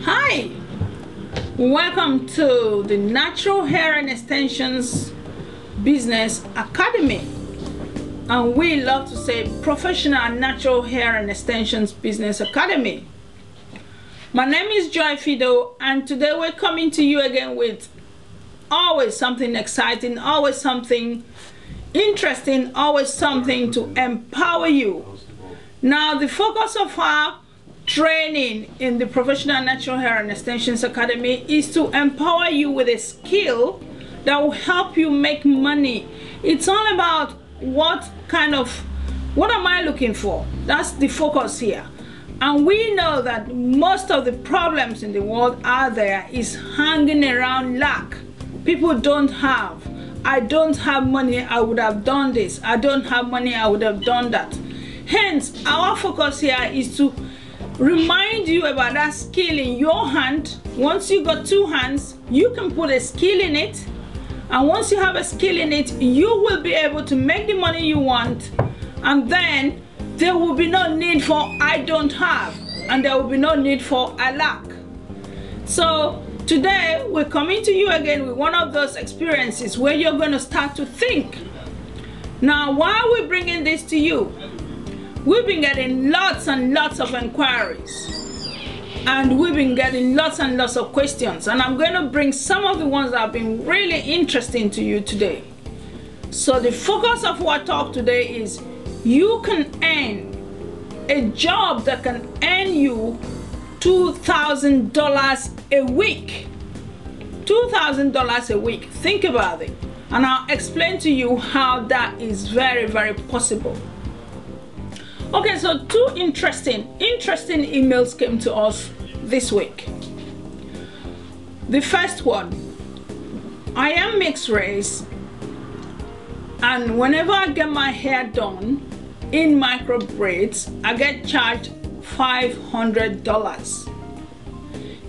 Hi, welcome to the Natural Hair and Extensions Business Academy, and we love to say Professional Natural Hair and Extensions Business Academy. My name is Joy Fido, and today we're coming to you again with always something exciting, always something interesting, always something to empower you. Now, the focus of our training in the Professional Natural Hair and Extensions Academy is to empower you with a skill that will help you make money. It's all about what am I looking for? That's the focus here. And we know that most of the problems in the world out there is hanging around lack. People don't have. I don't have money, I would have done this. I don't have money, I would have done that. Hence, our focus here is to remind you about that skill in your hand. Once you got two hands, you can put a skill in it, and once you have a skill in it, you will be able to make the money you want, and then there will be no need for I don't have, and there will be no need for I lack. So today we're coming to you again with one of those experiences where you're going to start to think. Now, why are we bringing this to you? We've been getting lots and lots of inquiries, and we've been getting lots and lots of questions, and I'm going to bring some of the ones that have been really interesting to you today. So the focus of our talk today is you can earn a job that can earn you $2,000 a week. $2,000 a week. Think about it, and I'll explain to you how that is very, very possible. Okay, so two interesting emails came to us this week. The first one: I am mixed race, and whenever I get my hair done in micro braids, I get charged $500.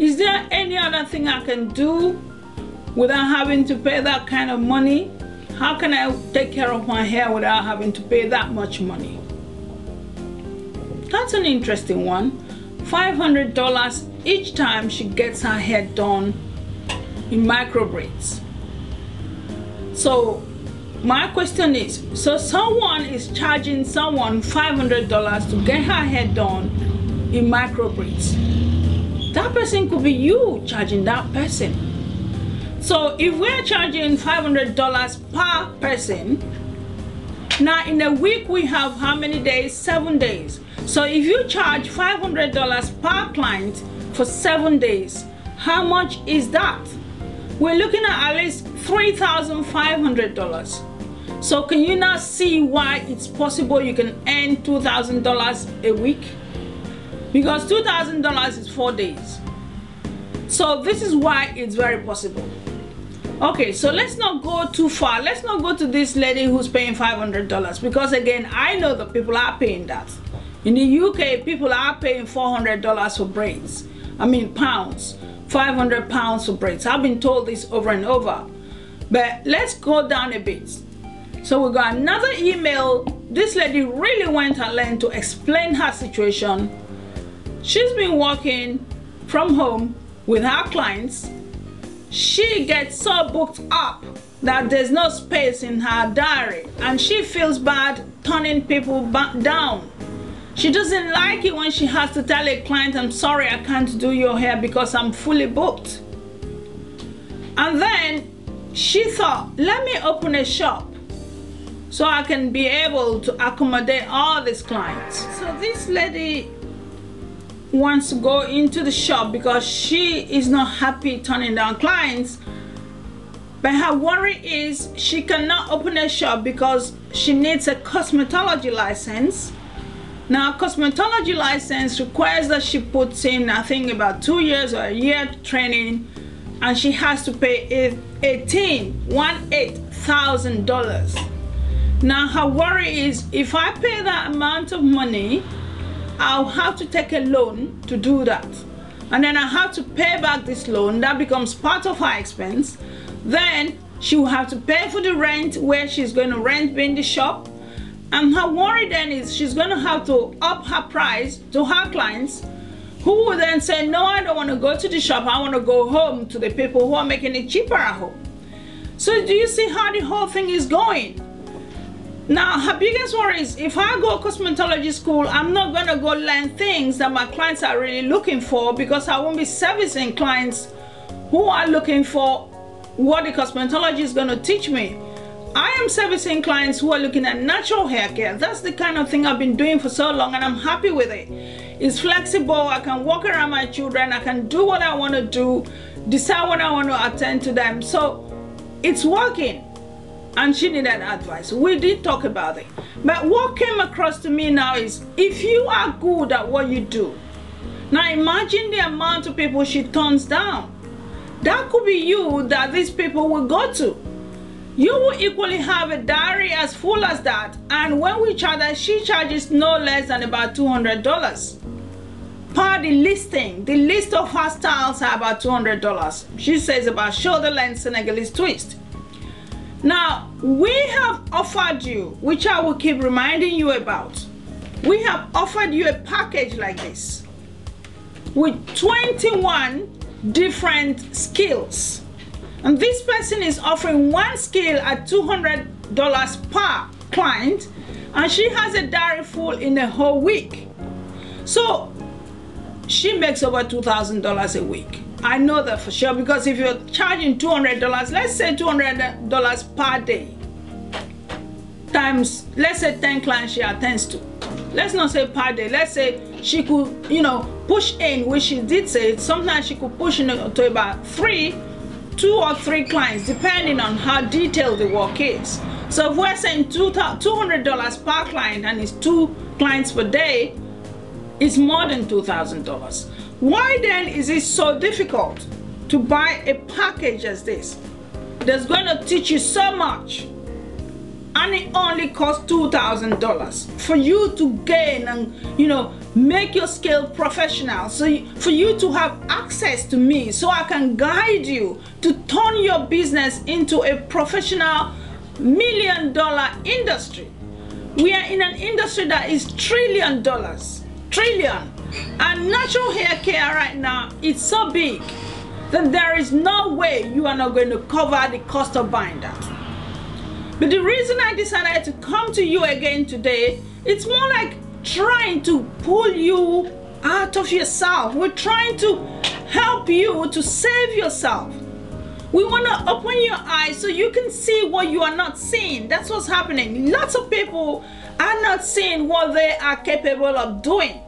Is there any other thing I can do without having to pay that kind of money? How can I take care of my hair without having to pay that much money? That's an interesting one. $500 each time she gets her hair done in micro braids. So my question is, so someone is charging someone $500 to get her hair done in micro braids. That person could be you charging that person. So if we're charging $500 per person, now in a week we have how many days? 7 days. So if you charge $500 per client for 7 days, how much is that? We're looking at least $3,500. So can you now see why it's possible you can earn $2,000 a week? Because $2,000 is 4 days. So this is why it's very possible. Okay, so let's not go too far. Let's not go to this lady who's paying $500, because again, I know that people are paying that. In the UK, people are paying $400 for braids. I mean pounds, 500 pounds for braids. I've been told this over and over. But let's go down a bit. So we got another email. This lady really went at length to explain her situation. She's been working from home with her clients. She gets so booked up that there's no space in her diary, and she feels bad turning people down. She doesn't like it when she has to tell a client, I'm sorry, I can't do your hair because I'm fully booked. And then she thought, let me open a shop so I can be able to accommodate all these clients. So this lady wants to go into the shop because she is not happy turning down clients, but her worry is she cannot open a shop because she needs a cosmetology license. Now, cosmetology license requires that she puts in, I think, about 2 years or a year training, and she has to pay $18,000. Now, her worry is, if I pay that amount of money, I'll have to take a loan to do that, and then I have to pay back this loan. That becomes part of her expense. Then she will have to pay for the rent where she's going to rent in the shop, and her worry then is she's going to have to up her price to her clients who will then say, no, I don't want to go to the shop, I want to go home to the people who are making it cheaper at home. So do you see how the whole thing is going? Now, her biggest worry is, if I go cosmetology school, I'm not going to go learn things that my clients are really looking for, because I won't be servicing clients who are looking for what the cosmetology is going to teach me. I am servicing clients who are looking at natural hair care. That's the kind of thing I've been doing for so long, and I'm happy with it. It's flexible. I can walk around my children. I can do what I want to do, decide when I want to attend to them. So it's working. And she needed advice. We did talk about it. But what came across to me now is, if you are good at what you do, now imagine the amount of people she turns down. That could be you that these people will go to. You will equally have a diary as full as that, and when we charge her, she charges no less than about $200 per the listing. The list of her styles are about $200. She says about shoulder length Senegalese twist. Now, we have offered you, which I will keep reminding you about, we have offered you a package like this with 21 different skills. And this person is offering one skill at $200 per client, and she has a diary full in a whole week. So she makes over $2,000 a week. I know that for sure, because if you're charging $200, let's say $200 per day, times, let's say 10 clients she attends to. Let's not say per day. Let's say she could, you know, push in, which she did say, sometimes she could push in to about 2 or 3 clients, depending on how detailed the work is. So if we're saying $200 per client, and it's 2 clients per day, it's more than $2,000. Why then is it so difficult to buy a package as this that's going to teach you so much, and it only costs $2,000 for you to gain and, you know, make your skill professional, so for you to have access to me, so I can guide you to turn your business into a professional $1 million industry. We are in an industry that is $1 trillion, and natural hair care right now, it's so big that there is no way you are not going to cover the cost of buying that. But the reason I decided to come to you again today, it's more like trying to pull you out of yourself. We're trying to help you to save yourself. We want to open your eyes so you can see what you are not seeing. That's what's happening. Lots of people are not seeing what they are capable of doing.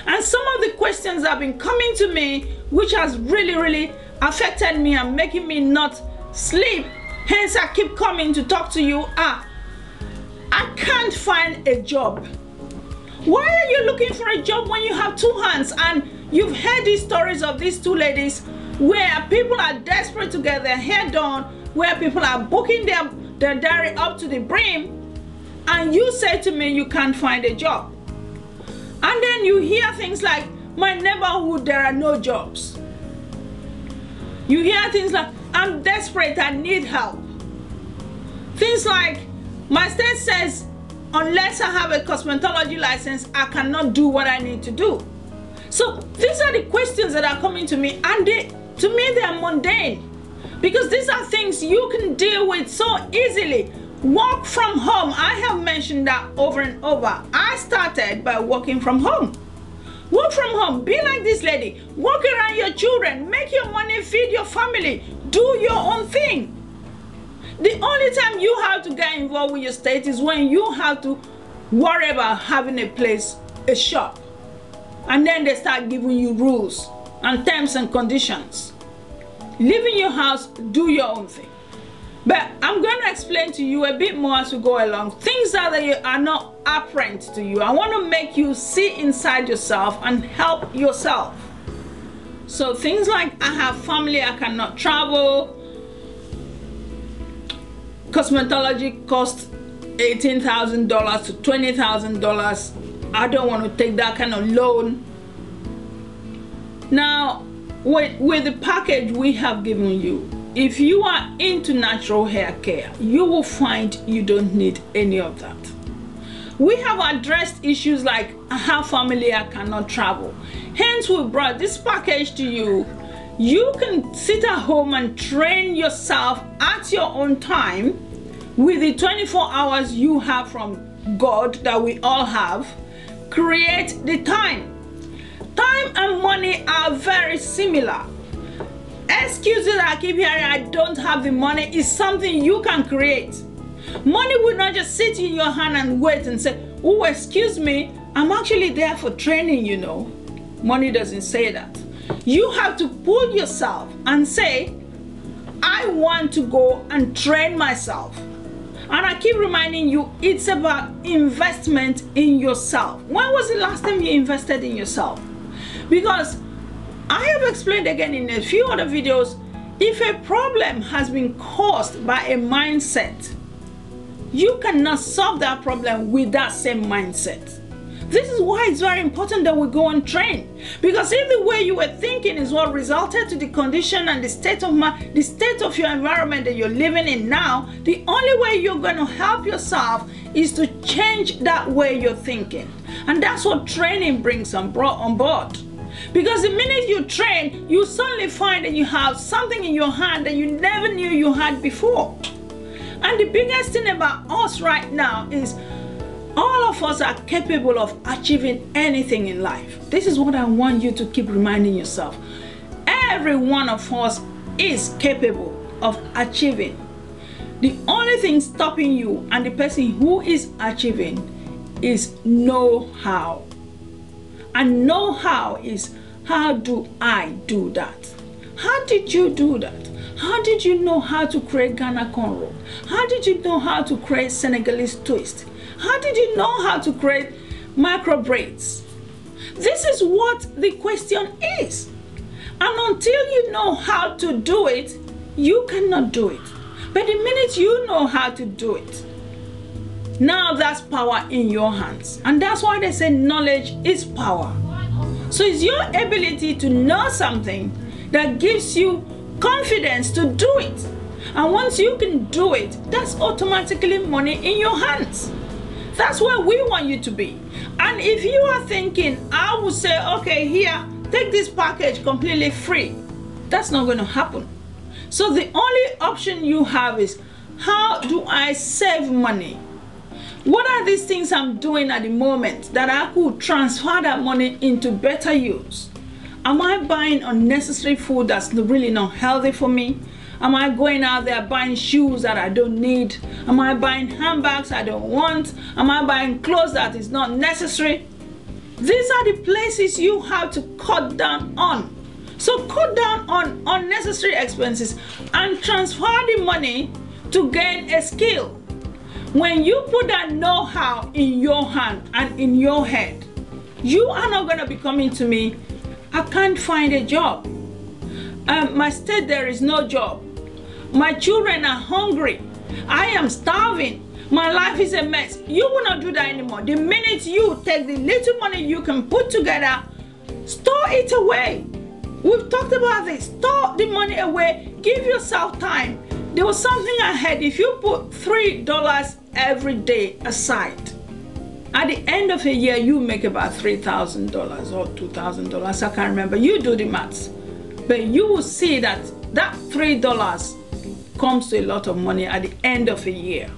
And some of the questions have been coming to me, which has really affected me and making me not sleep. Hence, I keep coming to talk to you. I can't find a job. Why are you looking for a job when you have 2 hands? And you've heard these stories of these 2 ladies where people are desperate to get their hair done, where people are booking their diary up to the brim, and you say to me you can't find a job. And then you hear things like, my neighborhood, there are no jobs. You hear things like, I'm desperate, I need help. Things like, my state says, unless I have a cosmetology license, I cannot do what I need to do. So these are the questions that are coming to me, and to me they are mundane, because these are things you can deal with so easily. Work from home, I have mentioned that over and over. I started by working from home. Work from home, be like this lady, work around your children, make your money, feed your family, do your own thing. The only time you have to get involved with your state is when you have to worry about having a place, a shop. And then they start giving you rules and terms and conditions. Live in your house, do your own thing. But I'm going to explain to you a bit more as we go along. Things that are not apparent to you. I want to make you see inside yourself and help yourself. So things like, I have family, I cannot travel. Cosmetology costs $18,000 to $20,000. I don't want to take that kind of loan. Now, with the package we have given you, if you are into natural hair care, you will find you don't need any of that. We have addressed issues like how familiar cannot travel. Hence, we brought this package to you. You can sit at home and train yourself at your own time with the 24 hours you have from God that we all have. Create the time. Time and money are very similar. Excuses I keep hearing, I don't have the money, is something you can create. Money will not just sit in your hand and wait and say, oh, excuse me, I'm actually there for training, you know. Money doesn't say that. You have to pull yourself and say, I want to go and train myself. And I keep reminding you, it's about investment in yourself. When was the last time you invested in yourself? Because I have explained again in a few other videos, if a problem has been caused by a mindset, you cannot solve that problem with that same mindset. This is why it's very important that we go and train. Because if the way you were thinking is what resulted to the condition and the state of your environment that you're living in now, the only way you're going to help yourself is to change that way you're thinking. And that's what training brings on board. Because the minute you train, you suddenly find that you have something in your hand that you never knew you had before. And the biggest thing about us right now is all of us are capable of achieving anything in life. This is what I want you to keep reminding yourself. Every one of us is capable of achieving. The only thing stopping you and the person who is achieving is know-how. And know-how is, how do I do that? How did you do that? How did you know how to create Ghana cornrow? How did you know how to create Senegalese twist? How did you know how to create micro braids? This is what the question is. And until you know how to do it, you cannot do it. But the minute you know how to do it, now that's power in your hands. And that's why they say knowledge is power. So it's your ability to know something that gives you confidence to do it. And once you can do it, that's automatically money in your hands. That's where we want you to be. And if you are thinking, I would say, okay, here, take this package completely free, that's not going to happen. So the only option you have is, how do I save money? What are these things I'm doing at the moment that I could transfer that money into better use? Am I buying unnecessary food that's really not healthy for me? Am I going out there buying shoes that I don't need? Am I buying handbags I don't want? Am I buying clothes that is not necessary? These are the places you have to cut down on. So cut down on unnecessary expenses and transfer the money to gain a skill. When you put that know-how in your hand and in your head, you are not going to be coming to me, I can't find a job. My state, there is no job. My children are hungry. I am starving. My life is a mess. You will not do that anymore. The minute you take the little money you can put together, store it away. We've talked about this. Store the money away. Give yourself time. There was something I heard. If you put $3 every day aside, at the end of a year, you make about $3,000 or $2,000. I can't remember. You do the maths. But you will see that that $3 comes to a lot of money at the end of a year.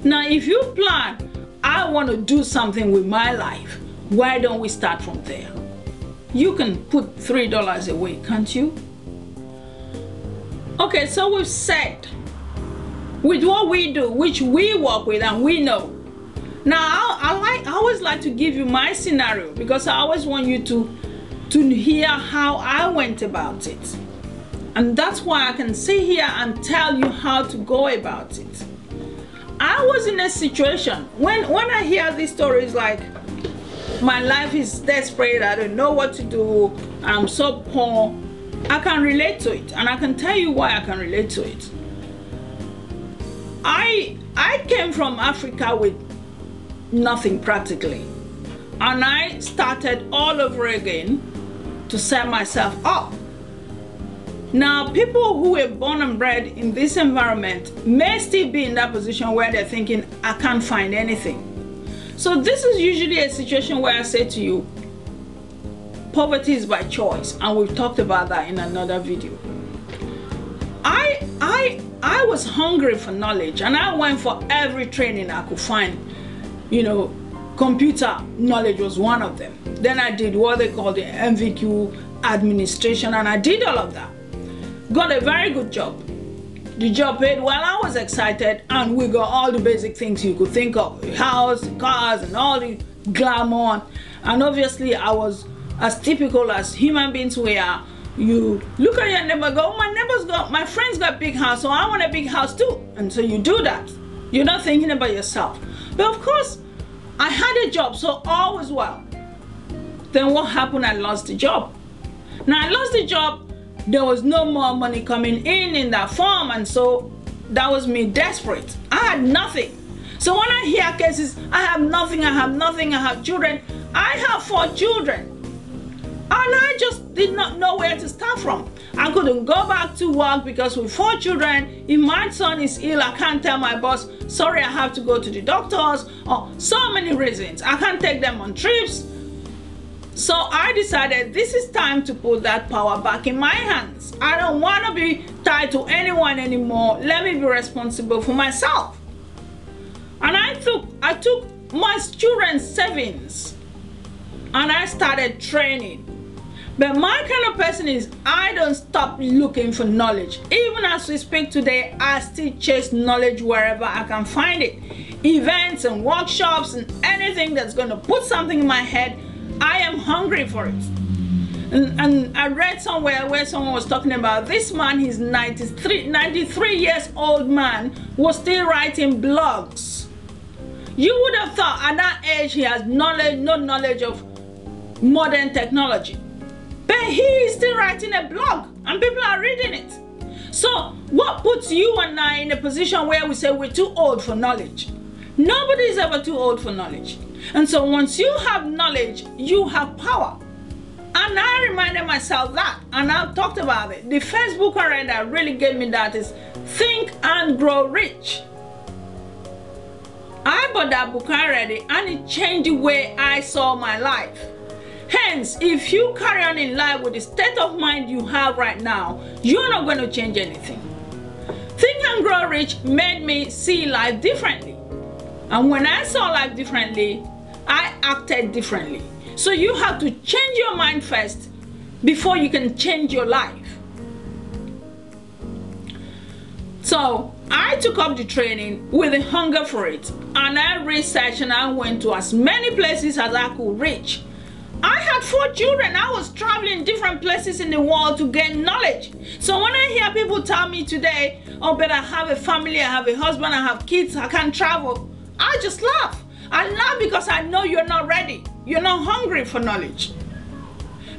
Now, if you plan, I want to do something with my life, why don't we start from there? You can put $3 away, can't you? Okay, so we've said with what we do, which we work with and we know. Now, I always like to give you my scenario because I always want you to hear how I went about it. And that's why I can sit here and tell you how to go about it. I was in a situation, when I hear these stories like, my life is desperate, I don't know what to do, I'm so poor, I can relate to it. And I can tell you why I can relate to it. I came from Africa with nothing practically. And I started all over again to set myself up. Now, people who were born and bred in this environment may still be in that position where they're thinking, I can't find anything. So this is usually a situation where I say to you, poverty is by choice, and we've talked about that in another video. I was hungry for knowledge, and I went for every training I could find. You know, computer knowledge was one of them. Then I did what they call the MVQ administration, and I did all of that. Got a very good job. The job paid well. I was excited, and we got all the basic things you could think of: the house, the cars, and all the glamour. And obviously I was as typical as human beings we are. You look at your neighbor, go, oh, my friend's got a big house, so I want a big house too. And so you do that. You're not thinking about yourself. But of course, I had a job, so all was well. Then what happened? I lost the job. Now I lost the job. There was no more money coming in that form, and so that was me desperate. I had nothing. So when I hear cases, I have nothing, I have children. I have 4 children. And I just did not know where to start from. I couldn't go back to work because with 4 children, if my son is ill, I can't tell my boss, sorry, I have to go to the doctors, or so many reasons. I can't take them on trips. So I decided this is time to put that power back in my hands. I don't want to be tied to anyone anymore. Let me be responsible for myself. And I took my children's savings and I started training. But my kind of person is, I don't stop looking for knowledge. Even as we speak today, I still chase knowledge wherever I can find it. Events and workshops and anything that's going to put something in my head, I am hungry for it. And I read somewhere where someone was talking about this man, he's 93 years old man, was still writing blogs. You would have thought at that age he has knowledge, no knowledge of modern technology. But he is still writing a blog and people are reading it. So what puts you and I in a position where we say we're too old for knowledge? Nobody is ever too old for knowledge. And so once you have knowledge, you have power. And I reminded myself that, and I've talked about it. The first book I read that really gave me that is Think and Grow Rich. I bought that book, I read it, and it changed the way I saw my life. Hence, if you carry on in life with the state of mind you have right now, you're not going to change anything. Think and Grow Rich made me see life differently. And when I saw life differently, I acted differently. So you have to change your mind first before you can change your life. So I took up the training with a hunger for it, and I researched and I went to as many places as I could reach. I had 4 children. I was traveling different places in the world to gain knowledge. So when I hear people tell me today, oh, but I have a family, I have a husband, I have kids, I can't travel, I just laugh. I laugh because I know you're not ready. You're not hungry for knowledge.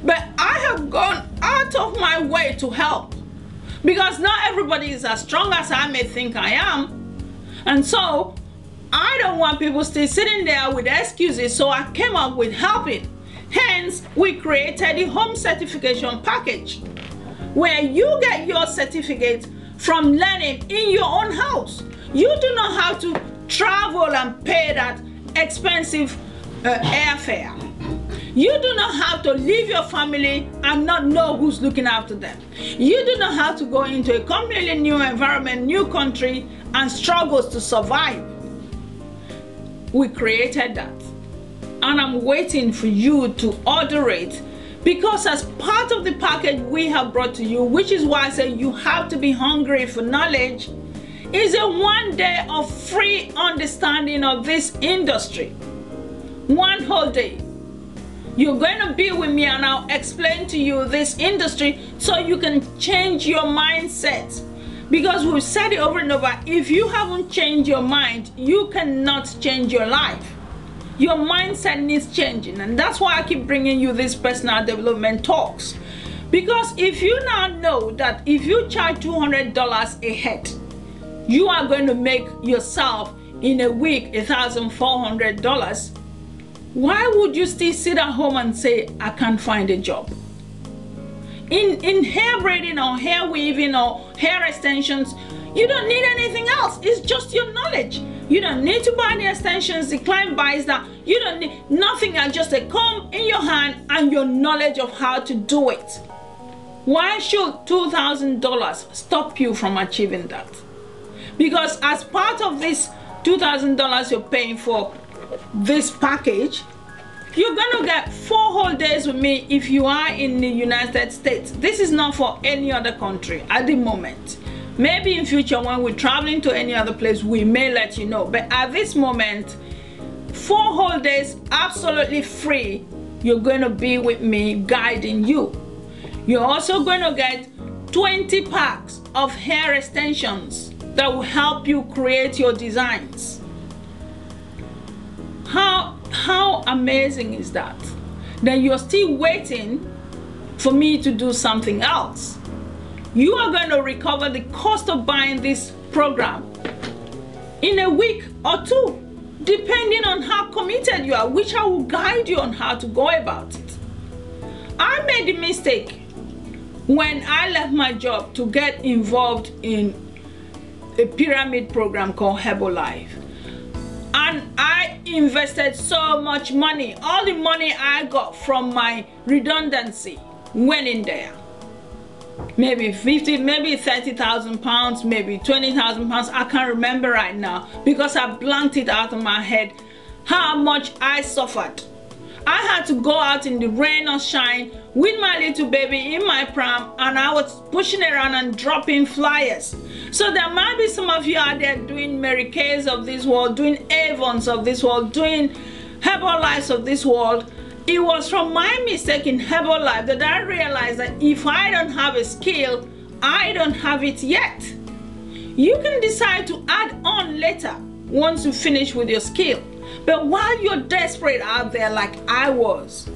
But I have gone out of my way to help, because not everybody is as strong as I may think I am. And so I don't want people still sitting there with excuses, so I came up with helping. Hence, we created the home certification package, where you get your certificate from learning in your own house. You do not have to travel and pay that expensive airfare. You do not have to leave your family and not know who's looking after them. You do not have to go into a completely new environment, new country, and struggles to survive. We created that. And I'm waiting for you to order it, because as part of the package we have brought to you, which is why I say you have to be hungry for knowledge, is a 1 day of free understanding of this industry. 1 whole day. You're going to be with me and I'll explain to you this industry so you can change your mindset. Because we've said it over and over, if you haven't changed your mind, you cannot change your life. Your mindset needs changing, and that's why I keep bringing you these personal development talks. Because if you now know that if you charge $200 a head, you are going to make yourself in a week $1,400, why would you still sit at home and say, I can't find a job? In hair braiding or hair weaving or hair extensions, you don't need anything else. It's just your knowledge. You don't need to buy the extensions. The client buys that. You don't need nothing and just a comb in your hand and your knowledge of how to do it. Why should $2,000 stop you from achieving that? Because as part of this $2,000 you're paying for this package, you're gonna get 4 whole days with me if you are in the United States. This is not for any other country at the moment. Maybe in future when we're traveling to any other place, we may let you know. But at this moment, 4 whole days, absolutely free, you're gonna be with me guiding you. You're also gonna get 20 packs of hair extensions that will help you create your designs. How amazing is that? Then you're still waiting for me to do something else. You are going to recover the cost of buying this program in a week or 2, depending on how committed you are, which I will guide you on how to go about it. I made the mistake when I left my job to get involved in a pyramid program called Herbalife. And I invested so much money. All the money I got from my redundancy went in there. Maybe 50, maybe 30,000 pounds, maybe 20,000 pounds. I can't remember right now because I blanked it out of my head how much I suffered. I had to go out in the rain or shine with my little baby in my pram, and I was pushing around and dropping flyers. So there might be some of you out there doing Mary Kays of this world, doing Avons of this world, doing Herbalife of this world. It was from my mistake in Herbalife that I realized that if I don't have a skill, I don't have it yet. You can decide to add on later once you finish with your skill. But while you're desperate out there like I was,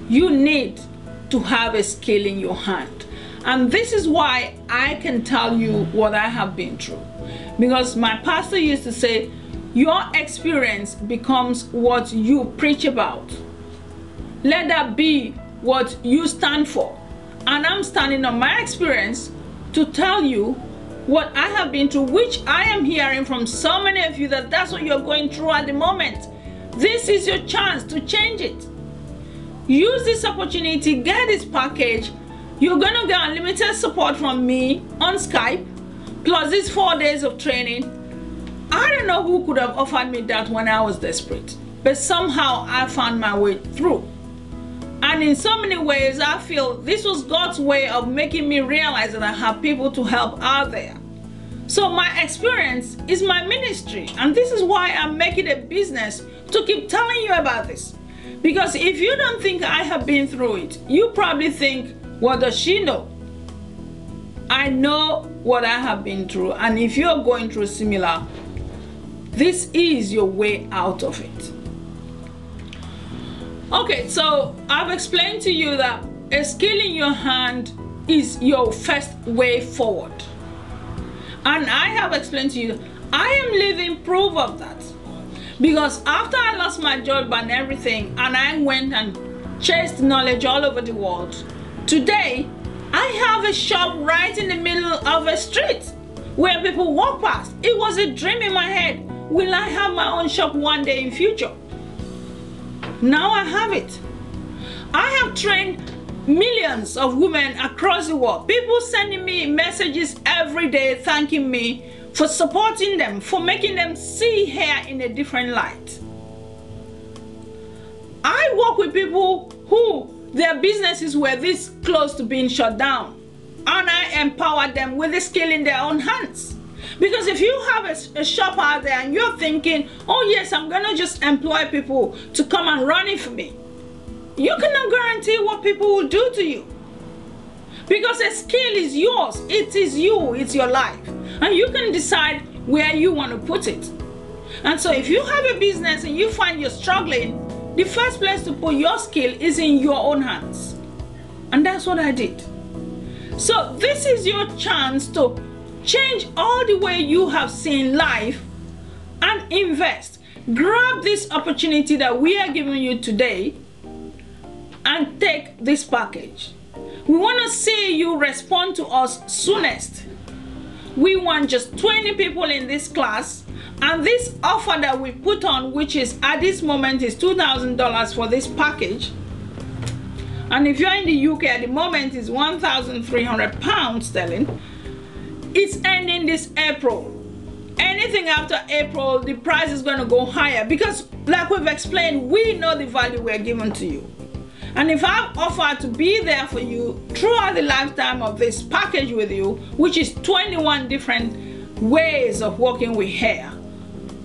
you need to have a skill in your hand. And this is why I can tell you what I have been through. Because my pastor used to say, your experience becomes what you preach about. Let that be what you stand for. And I'm standing on my experience to tell you what I have been through, which I am hearing from so many of you that that's what you're going through at the moment. This is your chance to change it. Use this opportunity, get this package. You're gonna get unlimited support from me on Skype, plus these 4 days of training. I don't know who could have offered me that when I was desperate, but somehow I found my way through. And in so many ways, I feel this was God's way of making me realize that I have people to help out there. So my experience is my ministry, and this is why I'm making a business to keep telling you about this. Because if you don't think I have been through it, you probably think, what does she know? I know what I have been through, and if you're going through similar, this is your way out of it. Okay, so I've explained to you that a skill in your hand is your first way forward. And I have explained to you, I am living proof of that. Because after I lost my job and everything, and I went and chased knowledge all over the world, today I have a shop right in the middle of a street where people walk past. It was a dream in my head. Will I have my own shop one day in future? Now I have it. I have trained millions of women across the world. People sending me messages every day thanking me for supporting them, for making them see hair in a different light. I work with people who their businesses were this close to being shut down, and I empower them with the skill in their own hands. Because if you have a shop out there and you're thinking, oh yes, I'm gonna just employ people to come and run it for me, you cannot guarantee what people will do to you. Because a skill is yours, it is you, it's your life. And you can decide where you want to put it. And so if you have a business and you find you're struggling, the first place to put your skill is in your own hands. And that's what I did. So this is your chance to change all the way you have seen life and invest. Grab this opportunity that we are giving you today and take this package. We want to see you respond to us soonest. We want just 20 people in this class, And this offer that we put on, which is at this moment is $2,000 for this package, and if you're in the UK at the moment is £1,300 sterling, it's ending this April. Anything after April, the price is going to go higher, because like we've explained, we know the value we're giving to you. And if I've offered to be there for you throughout the lifetime of this package with you, which is 21 different ways of working with hair,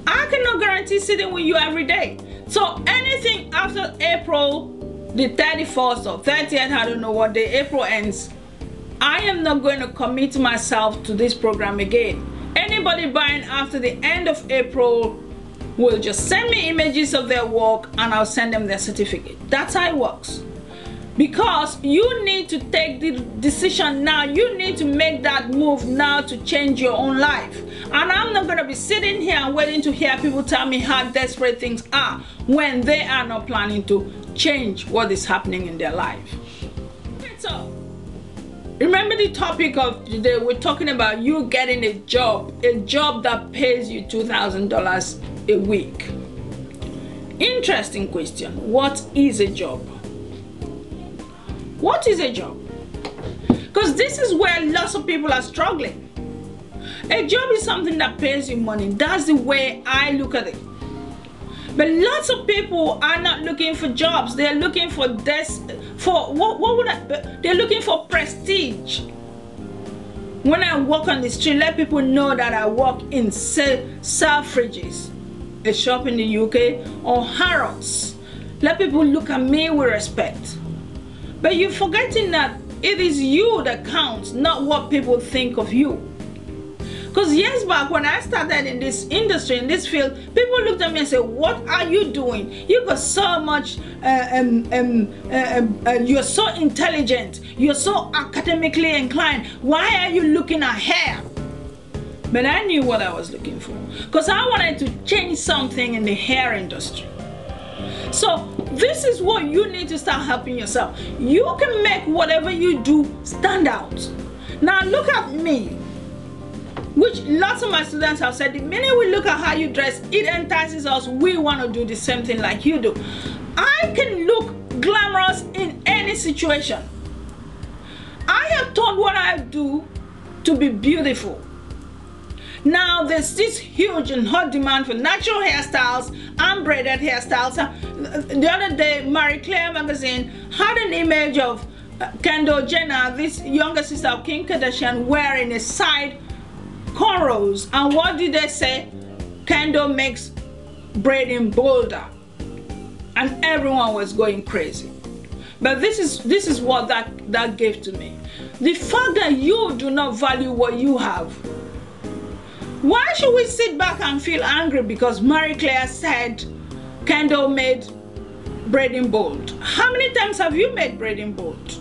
I cannot guarantee sitting with you every day. So anything after April the 31st or 30th, I don't know what day April ends, I am not going to commit myself to this program again. Anybody buying after the end of April will just send me images of their work and I'll send them their certificate. That's how it works. Because you need to take the decision now. You need to make that move now to change your own life. And I'm not going to be sitting here and waiting to hear people tell me how desperate things are when they are not planning to change what is happening in their life. So remember the topic of today. We're talking about you getting a job that pays you $2,000 a week. Interesting question. What is a job? What is a job? Because this is where lots of people are struggling. A job is something that pays you money. That's the way I look at it. But lots of people are not looking for jobs. They're looking for they're looking for prestige. When I walk on the street, let people know that I work in Selfridges, a shop in the UK, or Harrods. Let people look at me with respect. But you're forgetting that it is you that counts, not what people think of you. Because years back when I started in this industry, in this field, people looked at me and said, what are you doing? You got so much, you're so intelligent, you're so academically inclined. Why are you looking at hair? But I knew what I was looking for, because I wanted to change something in the hair industry. So this is what you need to start helping yourself. You can make whatever you do stand out. Now look at me, which lots of my students have said, the minute we look at how you dress, it entices us. We want to do the same thing like you do. I can look glamorous in any situation. I have taught what I do to be beautiful. Now there's this huge and hot demand for natural hairstyles and braided hairstyles. The other day, Marie Claire magazine had an image of Kendall Jenner, this younger sister of Kim Kardashian, wearing a side cornrows. And what did they say? Kendall makes braiding bolder. And everyone was going crazy. But this is what that gave to me. The fact that you do not value what you have. Why should we sit back and feel angry because Marie Claire said Kendall made braiding bold? How many times have you made braiding bold?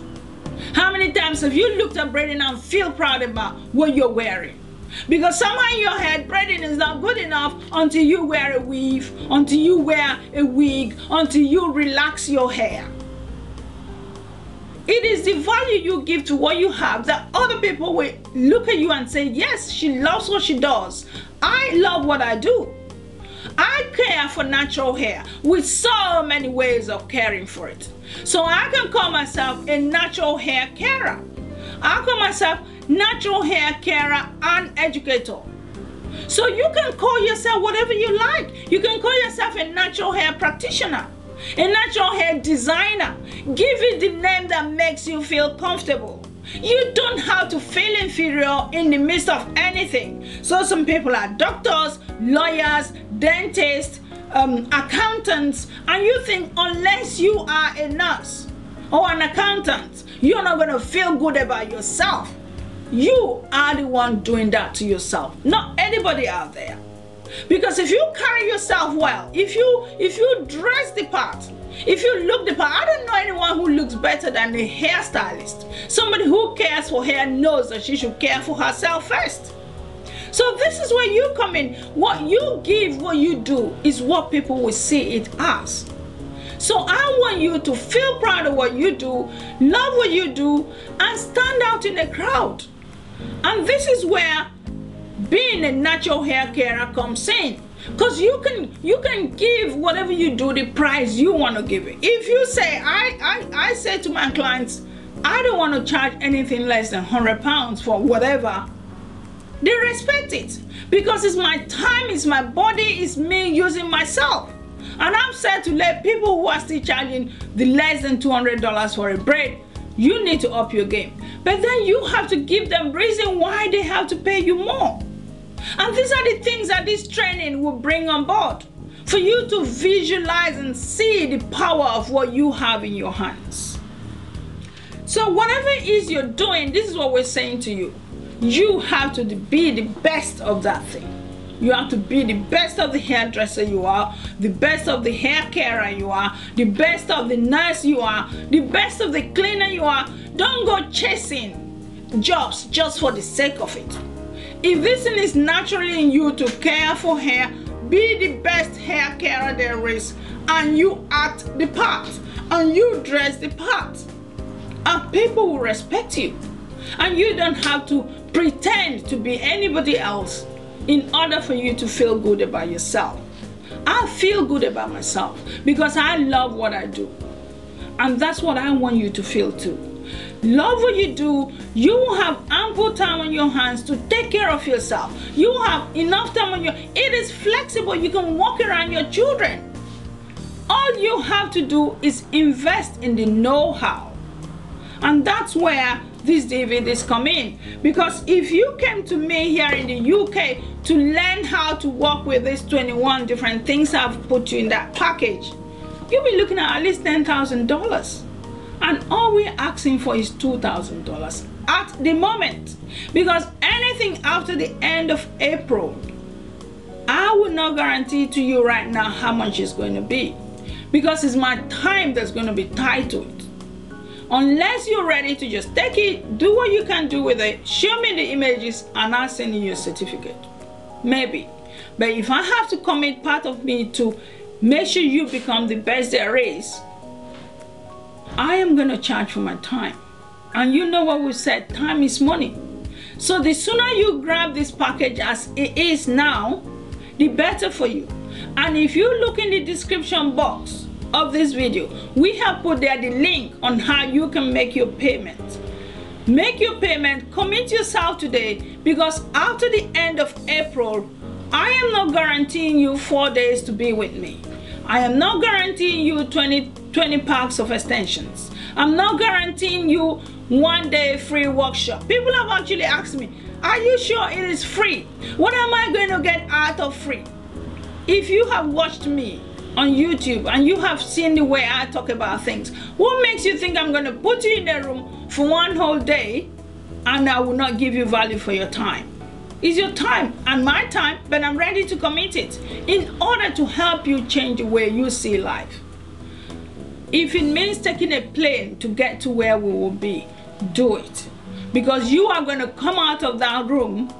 How many times have you looked at braiding and feel proud about what you're wearing? Because somewhere in your head, braiding is not good enough until you wear a weave, until you wear a wig, until you relax your hair. It is the value you give to what you have that other people will look at you and say, yes, she loves what she does. I love what I do. I care for natural hair with so many ways of caring for it. So I can call myself a natural hair carer. I call myself natural hair carer and educator. So you can call yourself whatever you like. You can call yourself a natural hair practitioner, a natural hair designer. Give it the name that makes you feel comfortable. You don't have to feel inferior in the midst of anything. So some people are doctors, lawyers, dentists, accountants, and you think unless you are a nurse or an accountant, you're not going to feel good about yourself. You are the one doing that to yourself, not anybody out there. Because if you carry yourself well, if you dress the part, if you look the part, I don't know anyone who looks better than a hairstylist. Somebody who cares for hair knows that she should care for herself first. So this is where you come in. What you give, what you do, is what people will see it as. So I want you to feel proud of what you do, love what you do, and stand out in a crowd. And this is where being a natural hair carer comes in. Because you can give whatever you do the price you want to give it. If you say, I say to my clients, I don't want to charge anything less than £100 for whatever, they respect it. Because it's my time, it's my body, it's me using myself. And I'm sad to let people who are still charging the less than $200 for a braid, you need to up your game. But then you have to give them reason why they have to pay you more. And these are the things that this training will bring on board for you to visualize and see the power of what you have in your hands. So whatever it is you're doing, this is what we're saying to you. You have to be the best of that thing. You have to be the best of the hairdresser you are, the best of the hair carer you are, the best of the nurse you are, the best of the cleaner you are. Don't go chasing jobs just for the sake of it. If this thing is naturally in you to care for hair, be the best hair carer there is, and you act the part, and you dress the part, and people will respect you. And you don't have to pretend to be anybody else in order for you to feel good about yourself. I feel good about myself because I love what I do. And that's what I want you to feel too. Love what you do. You will have ample time on your hands to take care of yourself. You will have enough time on it is flexible. You can walk around your children. All you have to do is invest in the know-how. And that's where these DVDs come in. Because if you came to me here in the UK to learn how to work with these 21 different things I've put you in that package, you'll be looking at least $10,000. And all we're asking for is $2,000 at the moment. Because anything after the end of April, I will not guarantee to you right now how much it's going to be. Because it's my time that's going to be tied to it. Unless you're ready to just take it, do what you can do with it, show me the images, and I'll send you a certificate. Maybe. But if I have to commit part of me to make sure you become the best there is, I am going to charge for my time. And you know what we said, time is money. So the sooner you grab this package as it is now, the better for you. And if you look in the description box of this video, we have put there the link on how you can make your payment. Make your payment, commit yourself today, because after the end of April, I am not guaranteeing you 4 days to be with me. I am not guaranteeing you 20 packs of extensions. I'm not guaranteeing you 1 day free workshop. People have actually asked me, are you sure it is free? What am I going to get out of free? If you have watched me on YouTube and you have seen the way I talk about things, what makes you think I'm going to put you in a room for 1 whole day and I will not give you value for your time? It's your time and my time, but I'm ready to commit it in order to help you change the way you see life. If it means taking a plane to get to where we will be, do it. Because you are going to come out of that room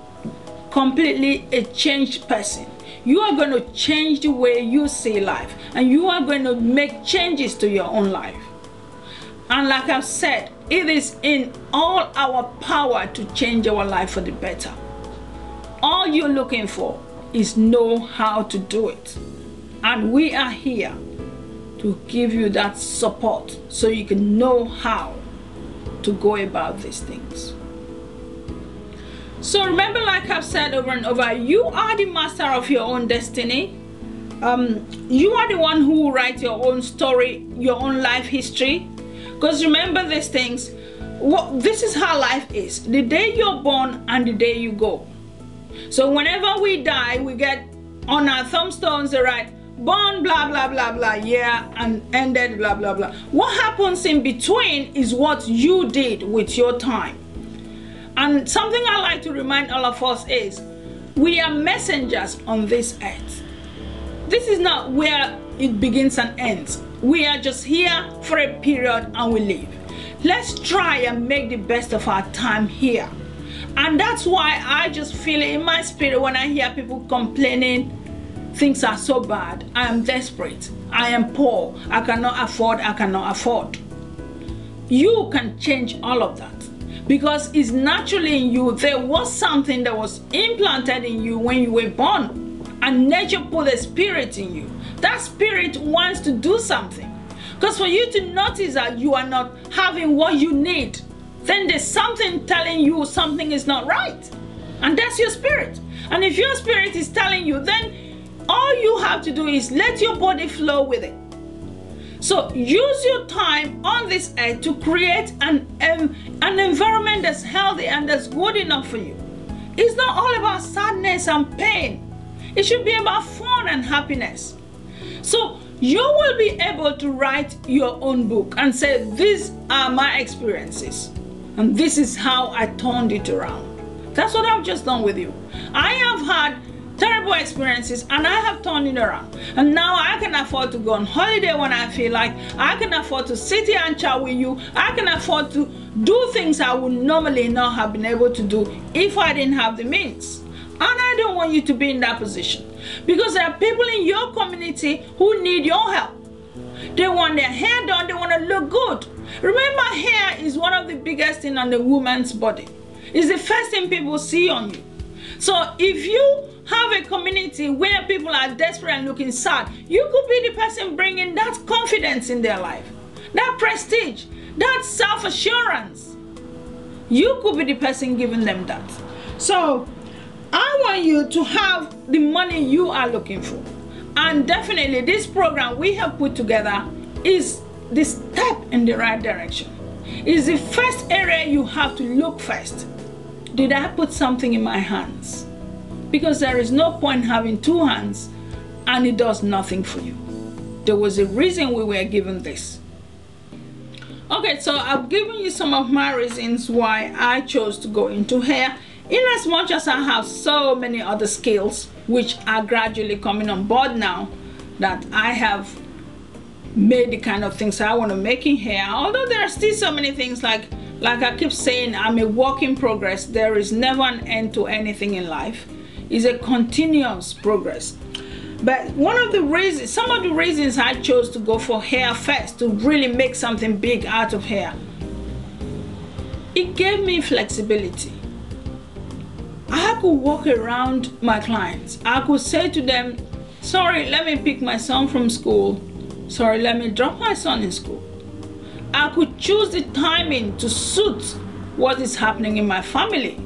completely a changed person. You are going to change the way you see life, and you are going to make changes to your own life. And like I've said, it is in all our power to change our life for the better. All you're looking for is know how to do it. And we are here to give you that support so you can know how to go about these things. So remember, like I've said over and over, you are the master of your own destiny. You are the one who will write your own story, your own life history. Because remember these things, this is how life is. The day you're born and the day you go. So whenever we die, we get on our thumbstones they write born blah blah blah blah year and ended blah blah blah. What happens in between is what you did with your time. And something I like to remind all of us is we are messengers on this earth. This is not where it begins and ends. We are just here for a period and we leave. Let's try and make the best of our time here. And that's why I just feel it in my spirit when I hear people complaining things are so bad. I am desperate. I am poor. I cannot afford. I cannot afford. You can change all of that. because it's naturally in you. There was something that was implanted in you when you were born, and nature put a spirit in you. That spirit wants to do something, because for you to notice that you are not having what you need, then there's something telling you something is not right, and that's your spirit. And if your spirit is telling you, then all you have to do is let your body flow with it. So use your time on this earth to create an environment that's healthy and that's good enough for you. It's not all about sadness and pain. It should be about fun and happiness. So you will be able to write your own book and say, these are my experiences, and this is how I turned it around. That's what I've just done with you. I have had terrible experiences and I have turned it around, and now I can afford to go on holiday when I feel like. I can afford to sit here and chat with you. I can afford to do things I would normally not have been able to do if I didn't have the means. And I don't want you to be in that position, because there are people in your community who need your help. They want their hair done, they want to look good. Remember, hair is one of the biggest things on the woman's body. It's the first thing people see on you. So if you have a community where people are desperate and looking sad, you could be the person bringing that confidence in their life, that prestige, that self-assurance. You could be the person giving them that. So I want you to have the money you are looking for. And definitely this program we have put together is the step in the right direction. It's the first area you have to look first. Did I put something in my hands? Because there is no point having two hands and it does nothing for you. There was a reason we were given this. Okay, so I've given you some of my reasons why I chose to go into hair, in as much as I have so many other skills which are gradually coming on board now that I have made the kind of things I want to make in hair. Although there are still so many things, like I keep saying, I'm a work in progress. There is never an end to anything in life. It's a continuous progress. But some of the reasons I chose to go for hair first, to really make something big out of hair, it gave me flexibility. I could walk around my clients. I could say to them, sorry, let me pick my son from school. Sorry, let me drop my son in school. I could choose the timing to suit what is happening in my family.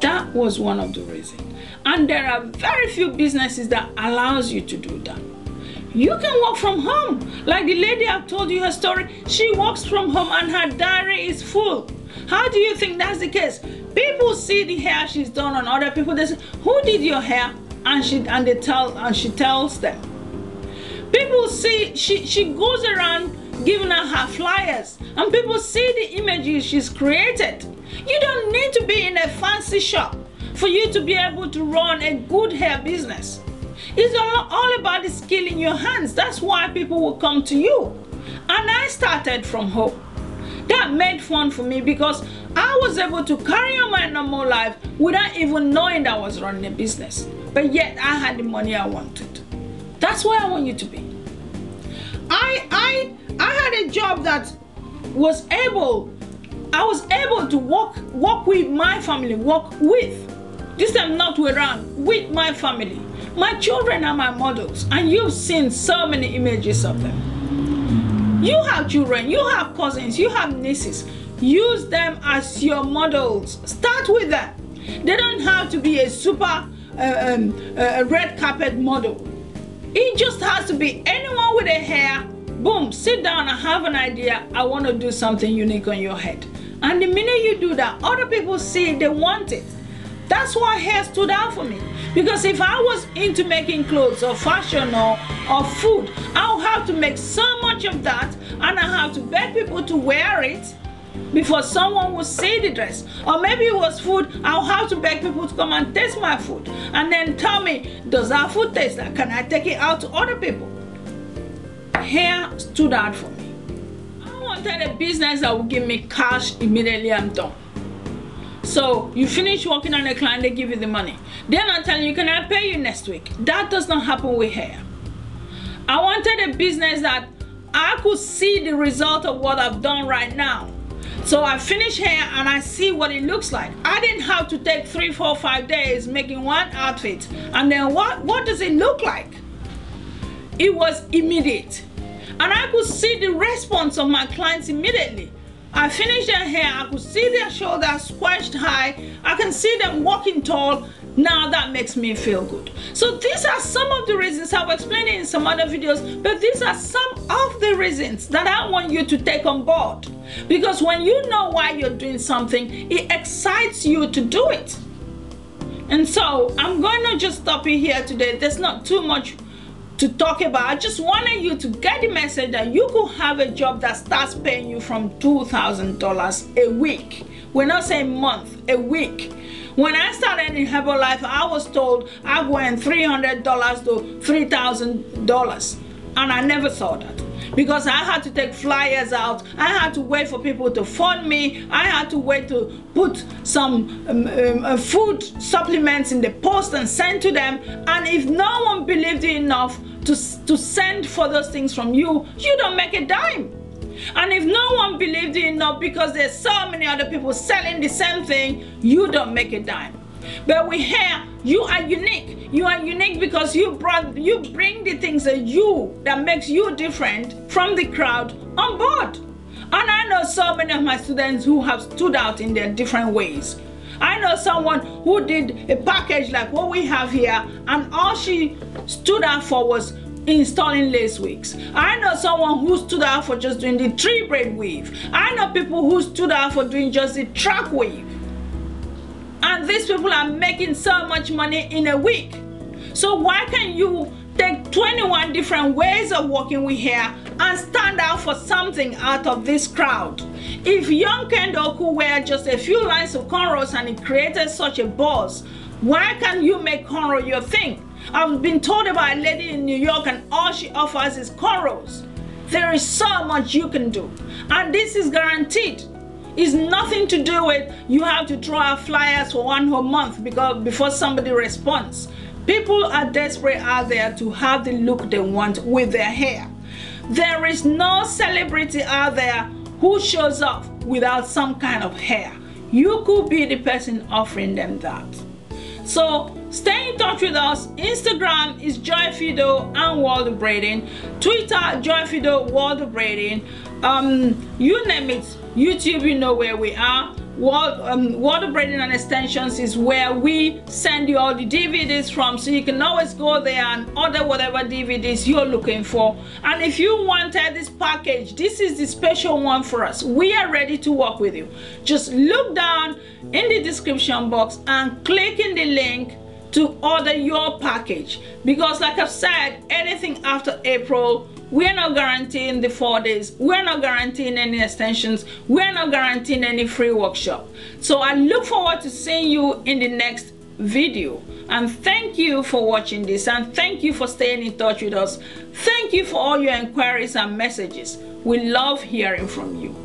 That was one of the reasons. And there are very few businesses that allows you to do that. You can work from home. Like the lady I've told you her story, she works from home and her diary is full. How do you think that's the case? People see the hair she's done on other people. They say, who did your hair? And she tells them. People see she goes around giving her flyers, and people see the images she's created. You don't need to be in a fancy shop for you to be able to run a good hair business. It's all about the skill in your hands. That's why people will come to you. And I started from home. That made fun for me because I was able to carry on my normal life without even knowing that I was running a business. But yet I had the money I wanted. That's where I want you to be. I had a job that I was able to work with my family, this time not around, with my family. My children are my models, and you've seen so many images of them. You have children, you have cousins, you have nieces. Use them as your models. Start with them. They don't have to be a super red carpet model. It just has to be anyone with a hair. Boom, sit down and have an idea. I want to do something unique on your head. And the minute you do that, other people see it, they want it. That's why hair stood out for me. Because if I was into making clothes or fashion or food, I'll have to make so much of that, and I have to beg people to wear it before someone will see the dress. Or maybe it was food, I'll have to beg people to come and taste my food and then tell me, does our food taste like? Can I take it out to other people? Hair stood out for me. I wanted a business that would give me cash immediately I'm done. So you finish working on a client, they give you the money. They're not telling you, can I pay you next week? That does not happen with hair. I wanted a business that I could see the result of what I've done right now. So I finish hair and I see what it looks like. I didn't have to take 3, 4, 5 days making one outfit. And then what does it look like? It was immediate. And I could see the response of my clients immediately. I finished their hair, I could see their shoulders squashed high, I can see them walking tall. Now that makes me feel good. So these are some of the reasons. I've explained it in some other videos, but these are some of the reasons that I want you to take on board. Because when you know why you're doing something, it excites you to do it. And so I'm going to just stop it here today. There's not too much to talk about. I just wanted you to get the message that you could have a job that starts paying you from $2,000 a week. We're not saying month, a week. When I started in Herbalife, I was told I went $300 to $3,000, and I never saw that because I had to take flyers out. I had to wait for people to phone me. I had to wait to put some food supplements in the post and send to them. And if no one believed you enough to send for those things from you, you don't make a dime. And if no one believed you enough because there's so many other people selling the same thing, you don't make a dime. But with hair, you are unique. You are unique because you bring the things that makes you different from the crowd on board. And I know so many of my students who have stood out in their different ways. I know someone who did a package like what we have here, and all she stood out for was installing lace wigs. I know someone who stood out for just doing the tree braid weave. I know people who stood out for doing just the track weave. And these people are making so much money in a week. So why can't you take 21 different ways of working with hair and stand out for something out of this crowd? If young Kendall could wear just a few lines of cornrows and it created such a buzz, why can't you make cornrow your thing? I've been told about a lady in New York and all she offers is cornrows. There is so much you can do. And this is guaranteed. It's nothing to do with you have to throw out flyers for 1 whole month before somebody responds. People are desperate out there to have the look they want with their hair. There is no celebrity out there who shows up without some kind of hair. You could be the person offering them that. So stay in touch with us. Instagram is Joy Fido and World of Braiding. Twitter, Joy Fido, World of Braiding. You name it. YouTube, you know where we are. World of Braiding and Extensions is where we send you all the DVDs from, so you can always go there and order whatever DVDs you're looking for. And if you wanted this package, this is the special one for us. We are ready to work with you. Just look down in the description box and click in the link to order your package, because like I've said, anything after April, we're not guaranteeing the 4 days. We're not guaranteeing any extensions. We're not guaranteeing any free workshop. So I look forward to seeing you in the next video. And thank you for watching this. And thank you for staying in touch with us. Thank you for all your inquiries and messages. We love hearing from you.